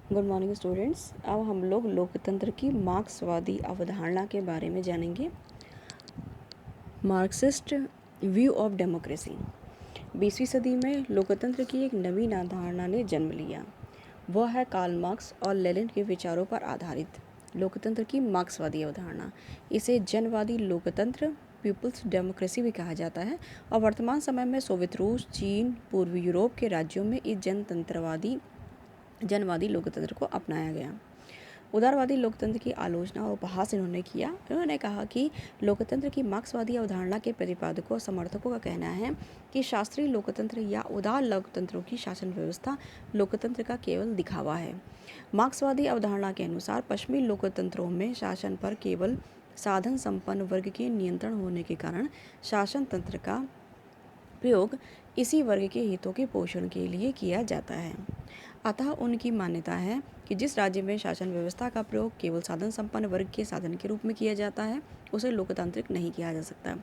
Good morning students. अब हम लोग लोकतंत्र की मार्क्सवादी अवधारणा के बारे में जानेंगे। Marxist view of democracy. 20वीं सदी में लोकतंत्र की एक नवीन अवधारणा ने जन्म लिया। वह है कार्ल मार्क्स और लेनिन के विचारों पर आधारित लोकतंत्र की मार्क्सवादी अवधारणा। इसे जनवादी लोकतंत्र, पीपल्स डेमोक्रेसी भी कहा जाता है और वर्तमान समय में सोवियत रूस, चीन, पूर्वी यूरोप के राज्यों में इस जनवादी लोकतंत्र को अपनाया गया। उदारवादी लोकतंत्र की आलोचना और उपहास इन्होंने किया। इन्होंने कहा कि लोकतंत्र की मार्क्सवादी अवधारणा के प्रतिपादकों और समर्थकों का कहना है कि शास्त्रीय लोकतंत्र या उदार लोकतंत्रों की शासन व्यवस्था लोकतंत्र का केवल दिखावा है। मार्क्सवादी अवधारणा के अनुसार पश्चिमी लोकतंत्रों में शासन पर केवल साधन संपन्न वर्ग के नियंत्रण होने के कारण शासन तंत्र का प्रयोग इसी वर्ग के हितों के पोषण के लिए किया जाता है। अतः उनकी मान्यता है कि जिस राज्य में शासन व्यवस्था का प्रयोग केवल साधन संपन्न वर्ग के साधन के रूप में किया जाता है उसे लोकतांत्रिक नहीं किया जा सकता।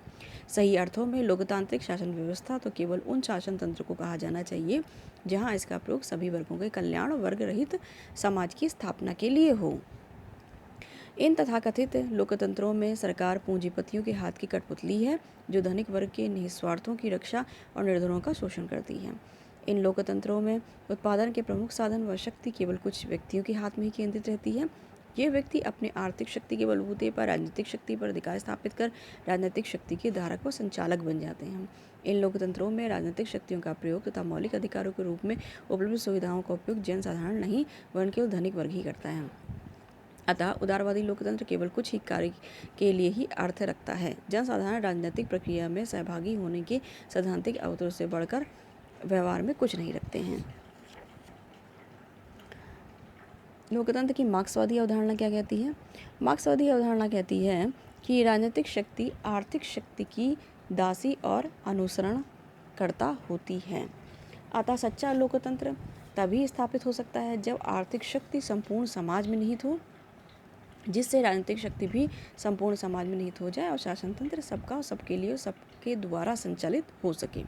सही अर्थों में लोकतांत्रिक शासन व्यवस्था तो केवल उन शासन तंत्र को कहा जाना चाहिए जहां इसका प्रयोग सभी वर्गों के कल्याण और वर्ग रहित समाज की स्थापना के लिए हो। इन तथाकथित लोकतंत्रों में सरकार पूंजीपतियों के हाथ की कठपुतली है जो धनिक वर्ग के निस्वार्थों की रक्षा और निर्धनों का शोषण करती है। इन लोकतंत्रों में उत्पादन के प्रमुख साधन व शक्ति केवल कुछ व्यक्तियों के हाथ में ही केंद्रित रहती है। ये व्यक्ति अपने आर्थिक शक्ति के बलबूते पर राजनीतिक शक्ति पर अधिकार स्थापित कर राजनीतिक शक्ति के धारक व संचालक बन जाते हैं। इन लोकतंत्रों में राजनीतिक शक्तियों का प्रयोग तथा मौलिक अधिकारों के रूप में उपलब्ध सुविधाओं का उपयोग जनसाधारण नहीं वरन केवल धनिक वर्ग ही करता है। अतः उदारवादी लोकतंत्र केवल कुछ ही कार्य के लिए ही अर्थ रखता है। जनसाधारण राजनीतिक प्रक्रिया में सहभागी होने के सैद्धांतिक अवसरों से बढ़कर व्यवहार में कुछ नहीं रखते हैं। लोकतंत्र की मार्क्सवादी अवधारणा क्या कहती है? मार्क्सवादी अवधारणा कहती है कि राजनीतिक शक्ति आर्थिक शक्ति की दासी और अनुसरणकर्ता होती है। अतः सच्चा लोकतंत्र तभी स्थापित हो सकता है जब आर्थिक शक्ति संपूर्ण समाज में निहित हो, जिससे राजनीतिक शक्ति भी संपूर्ण समाज में निहित हो जाए और शासन तंत्र सबका और सबके लिए सबके द्वारा संचालित हो सके।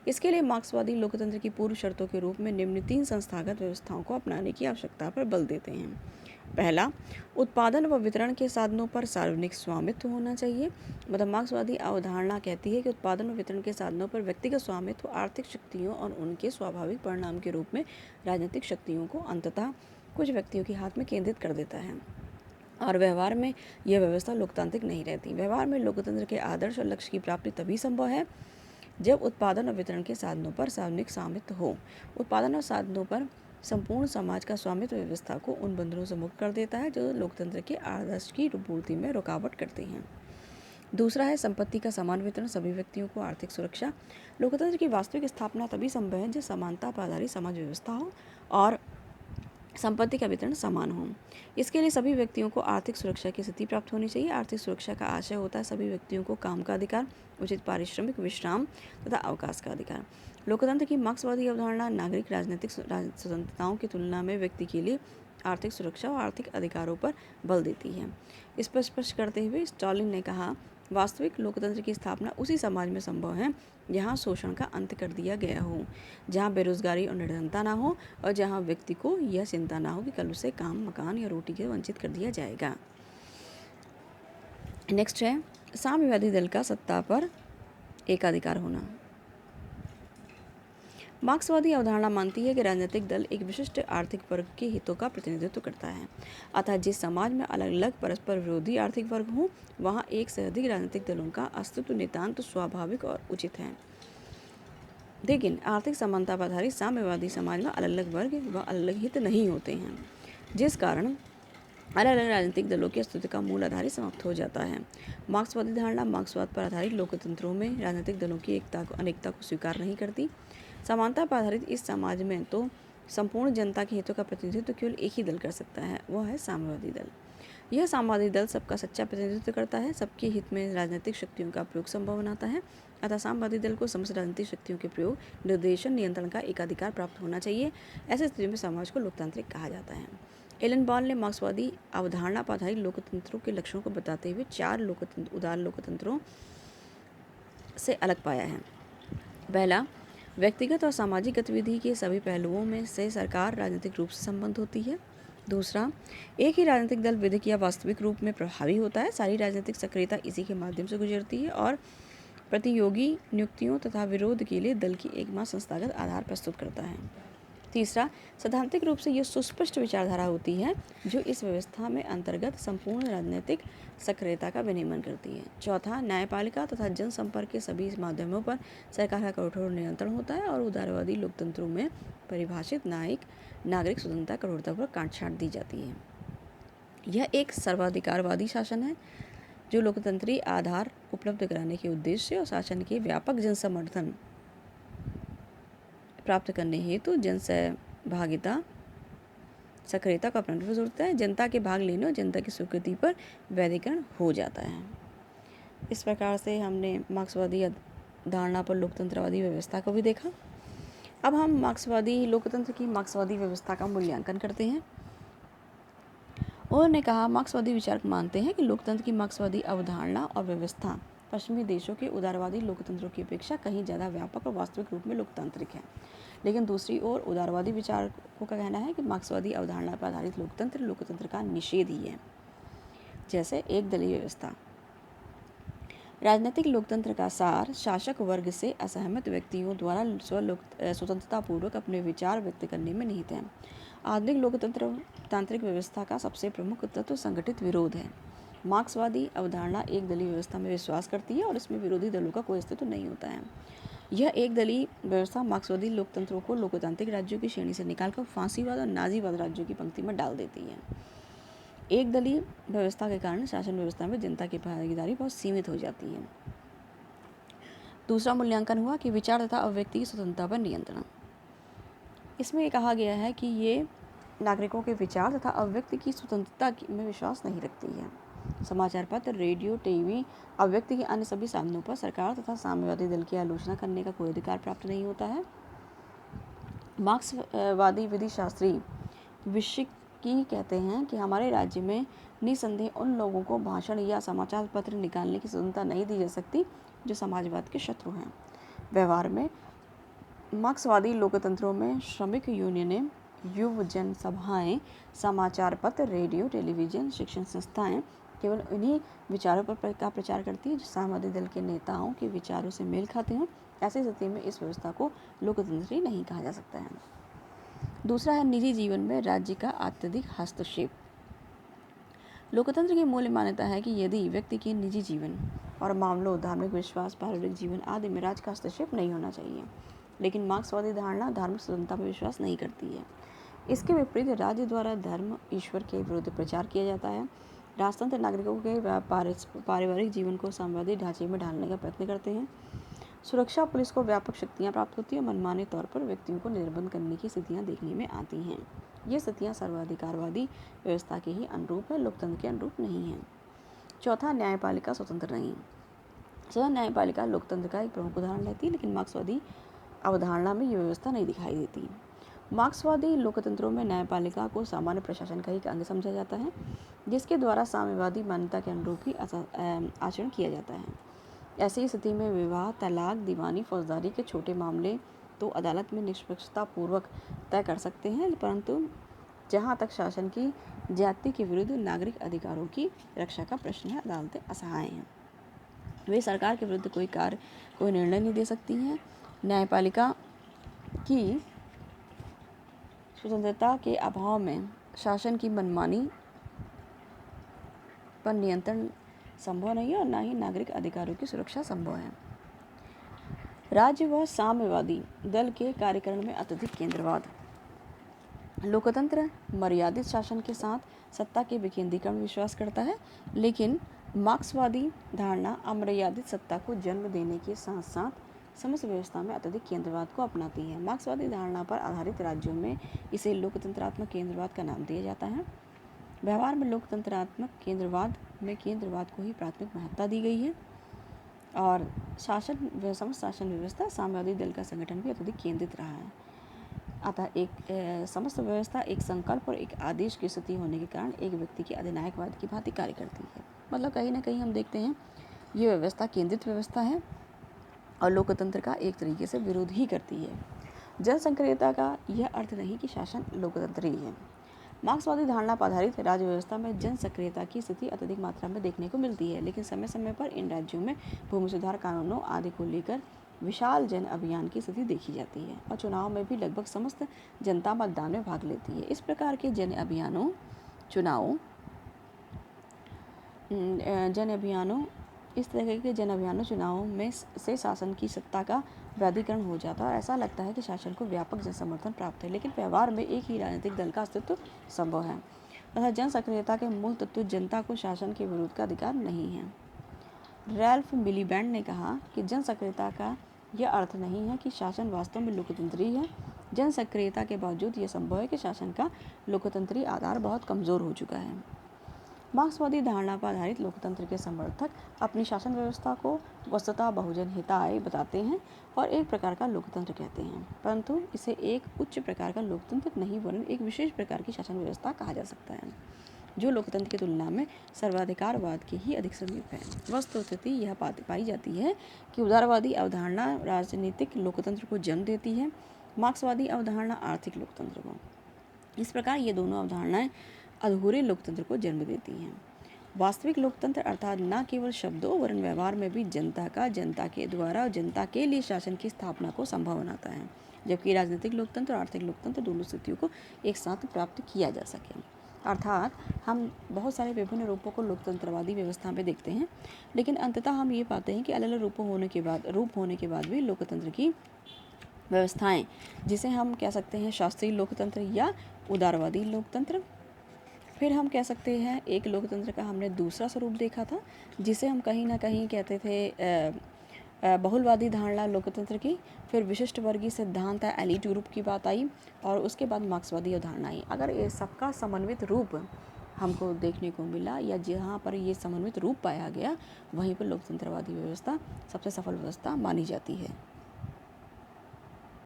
इसके लिए मार्क्सवादी लोकतंत्र की पूर्व शर्तों के रूप में निम्न 3 संस्थागत व्यवस्थाओं को अपनाने की आवश्यकता पर बल देते हैं। पहला, उत्पादन व वितरण के साधनों पर सार्वजनिक स्वामित्व होना चाहिए। मतलब मार्क्सवादी अवधारणा कहती है कि उत्पादन व वितरण के साधनों पर व्यक्तिगत स्वामित्व आर्थिक शक्तियों और उनके स्वाभाविक परिणाम के रूप में राजनीतिक शक्तियों को अंततः कुछ व्यक्तियों के हाथ में केंद्रित कर देता है और व्यवहार में यह व्यवस्था लोकतांत्रिक नहीं रहती। व्यवहार में लोकतंत्र के आदर्श और लक्ष्य की प्राप्ति तभी संभव है जब उत्पादन और वितरण के साधनों पर सार्वजनिक स्वामित्व हो। उत्पादन और साधनों पर संपूर्ण समाज का स्वामित्व व्यवस्था को उन बंधनों से मुक्त कर देता है जो लोकतंत्र के आदर्श की पूर्ति में रुकावट करते हैं। दूसरा है संपत्ति का समान वितरण, सभी व्यक्तियों को आर्थिक सुरक्षा। लोकतंत्र की वास्तविक स्थापना तभी संभव है जब समानता पर आधारित समाज व्यवस्था हो और संपत्ति का वितरण समान हो। इसके लिए सभी व्यक्तियों को आर्थिक सुरक्षा की स्थिति प्राप्त होनी चाहिए। आर्थिक सुरक्षा का आशय होता है सभी व्यक्तियों को काम का अधिकार, उचित पारिश्रमिक, विश्राम तथा अवकाश का अधिकार। लोकतंत्र की मार्क्सवादी अवधारणा नागरिक राजनीतिक स्वतंत्रताओं की तुलना में व्यक्ति के लिए आर्थिक सुरक्षा और आर्थिक अधिकारों पर बल देती है। इस पर स्पष्ट करते हुए स्टालिन ने कहा, वास्तविक लोकतंत्र की स्थापना उसी समाज में संभव है जहां शोषण का अंत कर दिया गया हो, जहां बेरोजगारी और निर्धनता ना हो और जहां व्यक्ति को यह चिंता ना हो कि कल उसे काम, मकान या रोटी के वंचित कर दिया जाएगा। नेक्स्ट है साम्यवादी दल का सत्ता पर एकाधिकार होना। मार्क्सवादी अवधारणा मानती है कि राजनीतिक दल एक विशिष्ट आर्थिक वर्ग के हितों का प्रतिनिधित्व करता है। अतः जिस समाज में अलग अलग परस्पर विरोधी आर्थिक वर्ग हों वहाँ एक से अधिक राजनीतिक दलों का अस्तित्व नितांत स्वाभाविक और उचित है। लेकिन आर्थिक समानता पर आधारित साम्यवादी समाज में अलग अलग वर्ग व अलग अलग हित नहीं होते हैं, जिस कारण अलग अलग राजनीतिक दलों के अस्तित्व का मूल आधार ही समाप्त हो जाता है। मार्क्सवादी धारणा मार्क्सवाद पर आधारित लोकतंत्रों में राजनीतिक दलों की अनेकता को स्वीकार नहीं करती। समानता पर आधारित इस समाज में तो संपूर्ण जनता के हितों का प्रतिनिधित्व केवल एक ही दल कर सकता है, वह है साम्यवादी दल। यह साम्यवादी दल सबका सच्चा प्रतिनिधित्व करता है, सबके हित में राजनीतिक शक्तियों का प्रयोग संभव बनाता है। अतः साम्यवादी दल को समस्त राजनीतिक शक्तियों के प्रयोग, निर्देशन, नियंत्रण का एकाधिकार प्राप्त होना चाहिए। ऐसे स्थिति में समाज को लोकतांत्रिक कहा जाता है। एलन बॉल ने मार्क्सवादी अवधारणा पर आधारित लोकतंत्रों के लक्षणों को बताते हुए 4 उदार लोकतंत्रों से अलग पाया है। पहला, व्यक्तिगत और सामाजिक गतिविधि के सभी पहलुओं में से सरकार राजनीतिक रूप से संबद्ध होती है। दूसरा, एक ही राजनीतिक दल विधिक या वास्तविक रूप में प्रभावी होता है। सारी राजनीतिक सक्रियता इसी के माध्यम से गुजरती है और प्रतियोगी नियुक्तियों तथा विरोध के लिए दल की एकमात्र संस्थागत आधार प्रस्तुत करता है। तीसरा, सैद्धांतिक रूप से यह सुस्पष्ट विचारधारा होती है जो इस व्यवस्था में अंतर्गत संपूर्ण राजनीतिक सक्रियता का विनियमन करती है। चौथा, न्यायपालिका तथा जनसंपर्क के सभी माध्यमों पर सरकार का कठोर नियंत्रण होता है और उदारवादी लोकतंत्रों में परिभाषित नागरिक स्वतंत्रता कठोरतापूर्वक काट छाँट दी जाती है। यह एक सर्वाधिकारवादी शासन है जो लोकतंत्री आधार उपलब्ध कराने के उद्देश्य और शासन के व्यापक जनसमर्थन प्राप्त करने हेतु जनसहभागिता सक्रियता को अपनाने पर जोड़ता है। जनता के भाग लेने और जनता की स्वीकृति पर वैधीकरण हो जाता है। इस प्रकार से हमने मार्क्सवादी धारणा पर लोकतंत्रवादी व्यवस्था को भी देखा। अब हम मार्क्सवादी लोकतंत्र की मार्क्सवादी व्यवस्था का मूल्यांकन करते हैं। उन्होंने कहा, मार्क्सवादी विचारक मानते हैं कि लोकतंत्र की मार्क्सवादी अवधारणा और व्यवस्था पश्चिमी देशों के उदारवादी लोकतंत्रों की अपेक्षा कहीं ज़्यादा व्यापक और वास्तविक रूप में लोकतांत्रिक है। लेकिन दूसरी ओर उदारवादी विचारकों का कहना है कि मार्क्सवादी अवधारणा पर आधारित लोकतंत्र का निषेध ही है। जैसे एक दलीय व्यवस्था। राजनीतिक लोकतंत्र का सार शासक वर्ग से असहमत व्यक्तियों द्वारा स्वतंत्रतापूर्वक अपने विचार व्यक्त करने में निहित है। आधुनिक तांत्रिक व्यवस्था का सबसे प्रमुख तत्व संगठित विरोध है। मार्क्सवादी अवधारणा एक दलीय व्यवस्था में विश्वास करती है और इसमें विरोधी दलों का कोई अस्तित्व नहीं होता है। यह एक दलीय व्यवस्था मार्क्सवादी लोकतंत्रों को लोकतांत्रिक राज्यों की श्रेणी से निकालकर फांसीवाद और नाजीवाद राज्यों की पंक्ति में डाल देती है। एक दलीय व्यवस्था के कारण शासन व्यवस्था में जनता की भागीदारी बहुत सीमित हो जाती है। दूसरा मूल्यांकन हुआ कि विचार तथा अभिव्यक्ति की स्वतंत्रता पर नियंत्रण। इसमें कहा गया है कि ये नागरिकों के विचार तथा अभिव्यक्ति की स्वतंत्रता में विश्वास नहीं रखती है। समाचार पत्र, रेडियो, टीवी, अभिव्यक्ति के अन्य सभी साधनों पर सरकार तथा साम्यवादी दल की आलोचना करने का कोई अधिकार प्राप्त नहीं होता है। मार्क्सवादी विधि शास्त्री विशिकी कहते हैं कि हमारे राज्य में निसंदेह उन लोगों को भाषण या समाचार पत्र निकालने की स्वतंत्रता नहीं दी जा सकती जो समाजवाद के शत्रु हैं। व्यवहार में मार्क्सवादी लोकतंत्रों में श्रमिक यूनियनें, युव जनसभाएं, समाचार पत्र, रेडियो, टेलीविजन, शिक्षण संस्थाएं केवल उन्हीं विचारों पर का प्रचार करती है जो साम्यवादी दल के नेताओं के विचारों से मेल खाते हैं। ऐसी स्थिति में इस व्यवस्था को लोकतंत्री नहीं कहा जा सकता है। दूसरा है निजी जीवन में राज्य का अत्यधिक हस्तक्षेप। लोकतंत्र की मूल मान्यता है कि यदि व्यक्ति के निजी जीवन और मामलों, धार्मिक विश्वास, पारिवारिक जीवन आदि में राज्य का हस्तक्षेप नहीं होना चाहिए। लेकिन मार्क्सवादी धारणा धार्मिक स्वतंत्रता पर विश्वास नहीं करती है। इसके विपरीत राज्य द्वारा धर्म, ईश्वर के विरुद्ध प्रचार किया जाता है। राजतंत्र नागरिकों के पारिवारिक जीवन को साम्यवादी ढांचे में ढालने का प्रयत्न करते हैं। सुरक्षा पुलिस को व्यापक शक्तियाँ प्राप्त होती हैं और मनमाने तौर पर व्यक्तियों को निर्बंध करने की स्थितियाँ देखने में आती हैं। ये स्थितियाँ सर्वाधिकारवादी व्यवस्था के ही अनुरूप है, लोकतंत्र के अनुरूप नहीं है। चौथा, न्यायपालिका स्वतंत्र नहीं। स्वतंत्र न्यायपालिका लोकतंत्र का एक प्रमुख उदाहरण रहती है, लेकिन मार्क्सवादी अवधारणा में ये व्यवस्था नहीं दिखाई देती। मार्क्सवादी लोकतंत्रों में न्यायपालिका को सामान्य प्रशासन का एक अंग समझा जाता है, जिसके द्वारा साम्यवादी मान्यता के अनुरूप ही आचरण किया जाता है। ऐसी स्थिति में विवाह, तलाक, दीवानी, फौजदारी के छोटे मामले तो अदालत में निष्पक्षता पूर्वक तय कर सकते हैं, परंतु जहाँ तक शासन की जाति के विरुद्ध नागरिक अधिकारों की रक्षा का प्रश्न है, अदालतें असहाय हैं। वे सरकार के विरुद्ध कोई निर्णय नहीं दे सकती हैं। न्यायपालिका की स्वतंत्रता के अभाव में शासन की मनमानी पर नियंत्रण संभव नहीं है और न ही नागरिक अधिकारों की सुरक्षा संभव है। राज्य व साम्यवादी दल के कार्यकरण में अत्यधिक केंद्रवाद। लोकतंत्र मर्यादित शासन के साथ सत्ता के विकेंद्रीकरण में विश्वास करता है, लेकिन मार्क्सवादी धारणा अमर्यादित सत्ता को जन्म देने के साथ साथ समस्त व्यवस्था में अत्यधिक केंद्रवाद को अपनाती है। मार्क्सवादी धारणा पर आधारित राज्यों में इसे लोकतंत्रात्मक केंद्रवाद का नाम दिया जाता है। व्यवहार में लोकतंत्रात्मक केंद्रवाद में केंद्रवाद को ही प्राथमिक महत्ता दी गई है और समस्त शासन व्यवस्था साम्यवादी दल का संगठन भी अत्यधिक केंद्रित रहा है। अतः एक समस्त व्यवस्था एक संकल्प और एक आदेश की स्थिति होने के कारण एक व्यक्ति के अधिनायकवाद की भांति कार्य करती है। मतलब कहीं ना कहीं हम देखते हैं ये व्यवस्था केंद्रित व्यवस्था है और लोकतंत्र का एक तरीके से विरोध ही करती है। जनसंक्रियता का यह अर्थ नहीं कि शासन लोकतंत्र ही है। मार्क्सवादी धारणा पर आधारित राज्य व्यवस्था में जन सक्रियता की स्थिति अत्यधिक मात्रा में देखने को मिलती है, लेकिन समय समय पर इन राज्यों में भूमि सुधार कानूनों आदि को लेकर विशाल जन अभियान की स्थिति देखी जाती है और चुनाव में भी लगभग समस्त जनता मतदान में भाग लेती है। इस प्रकार के जन अभियानों इस तरह के जन अभियानों चुनावों में से शासन की सत्ता का वैधीकरण हो जाता है और ऐसा लगता है कि शासन को व्यापक जन समर्थन प्राप्त है, लेकिन व्यवहार में एक ही राजनीतिक दल का अस्तित्व संभव है तथा जन सक्रियता के मूल तत्व जनता को शासन के विरोध का अधिकार नहीं है। रैल्फ मिलीबैंड ने कहा कि जन सक्रियता का यह अर्थ नहीं है कि शासन वास्तव में लोकतंत्री है। जन सक्रियता के बावजूद यह संभव है कि शासन का लोकतंत्री आधार बहुत कमज़ोर हो चुका है। मार्क्सवादी धारणा पर आधारित लोकतंत्र के समर्थक अपनी शासन व्यवस्था को वस्तुतः बहुजन हिताय बताते हैं और एक प्रकार का लोकतंत्र कहते हैं, परंतु इसे एक उच्च प्रकार का लोकतंत्र नहीं वरन एक विशेष प्रकार की शासन व्यवस्था कहा जा सकता है, जो लोकतंत्र की तुलना में सर्वाधिकारवाद के ही अधिक समीप है। वस्तुस्थिति यह पाई जाती है कि उदारवादी अवधारणा राजनीतिक लोकतंत्र को जन्म देती है, मार्क्सवादी अवधारणा आर्थिक लोकतंत्र को। इस प्रकार ये दोनों अवधारणाएं अधूरे लोकतंत्र को जन्म देती हैं। वास्तविक लोकतंत्र अर्थात न केवल शब्दों वरन व्यवहार में भी जनता के द्वारा और जनता के लिए शासन की स्थापना को संभव बनाता है, जबकि राजनीतिक लोकतंत्र और आर्थिक लोकतंत्र दोनों स्थितियों को एक साथ प्राप्त किया जा सके। अर्थात हम बहुत सारे विभिन्न रूपों को लोकतंत्रवादी व्यवस्था में देखते हैं, लेकिन अंततः हम ये पाते हैं कि अलग अलग रूप होने के बाद भी लोकतंत्र की व्यवस्थाएं, जिसे हम कह सकते हैं शास्त्रीय लोकतंत्र या उदारवादी लोकतंत्र। फिर हम कह सकते हैं एक लोकतंत्र का हमने दूसरा स्वरूप देखा था, जिसे हम कहीं ना कहीं कहते थे बहुलवादी धारणा लोकतंत्र की। फिर विशिष्ट वर्गीय सिद्धांत है, एलीट ग्रुप की बात आई और उसके बाद मार्क्सवादी अवधारणा आई। अगर ये सबका समन्वित रूप हमको देखने को मिला या जहाँ पर ये समन्वित रूप पाया गया, वहीं पर लोकतंत्रवादी व्यवस्था सबसे सफल व्यवस्था मानी जाती है।